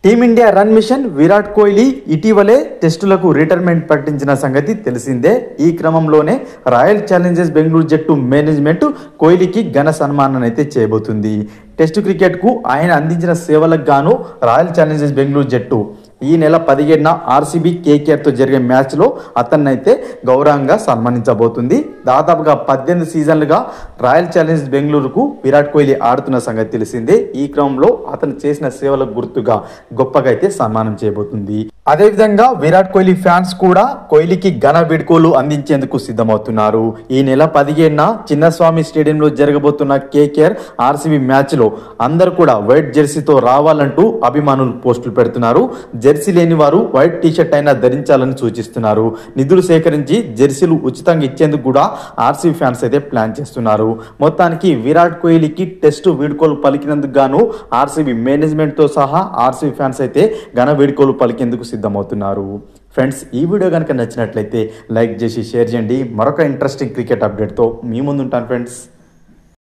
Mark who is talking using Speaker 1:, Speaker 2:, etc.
Speaker 1: Team India run machine Virat Kohli ఇటీవలే టెస్టులకు retirement ప్రకటించిన సంగతి తెలిసిందే. ఈ క్రమంలోనే రాయల్ ఛాలెంజర్స్ బెంగళూరు జట్టు మేనేజ్మెంట్ కోహ్లీకి ఘన సన్మానం అయితే చేయబోతుంది. టెస్టు క్రికెట్కు ఆయన అందించిన సేవలకు గాను రాయల్ ఛాలెంజర్స్ బెంగళూరు జట్టు ఈ నెల 17న ఆర్సీబీ కేకేఆర్తో జరిగే మ్యాచ్లో అతన్నైతే గౌరవంగా సన్మానించబోతుంది. దాదాపుగా 18 సీజన్లుగా రాయల్ ఛాలెంజర్స్ బెంగళూరుకు విరాట్ కోహ్లీ ఆడుతున్న సంగతి తెలిసిందే. ఈ క్రమంలో అతను చేసిన సేవలకు గుర్తుగా గొప్పగా అయితే సన్మానం చేయబోతుంది. అదేవిధంగా విరాట్ కోహ్లీ ఫ్యాన్స్ కూడా కోహ్లీకి ఘన వీడ్కోలు అందించేందుకు సిద్ధమవుతున్నారు. ఈ నెల 17న చిన్నస్వామి స్టేడియంలో జరగబోతున్న కేకేఆర్ ఆర్సీబీ మ్యాచ్లో అందరూ కూడా వైట్ జెర్సీతో రావాలంటూ అభిమానులు పోస్టులు పెడుతున్నారు. జెర్సీ లేని వారు వైట్ టీషర్ట్ అయినా ధరించాలని సూచిస్తున్నారు. నిధులు సేకరించి జెర్సీలు ఉచితంగా ఇచ్చేందుకు కూడా ఆర్సీబీ ఫ్యాన్స్ అయితే ప్లాన్ చేస్తున్నారు. మొత్తానికి విరాట్ కోహ్లీకి టెస్టు వీడ్కోలు పలికినందుకు గాను ఆర్సీబీ మేనేజ్మెంట్ తో సహా ఆర్సీబీ ఫ్యాన్స్ అయితే ఘన వీడ్కోలు పలికేందుకు సిద్ధమవుతున్నారు. ఫ్రెండ్స్, ఈ వీడియో కనుక నచ్చినట్లయితే లైక్ చేసి షేర్ చేయండి. మరొక ఇంట్రెస్టింగ్ క్రికెట్ అప్డేట్తో మీ ముందు ఉంటాను ఫ్రెండ్స్.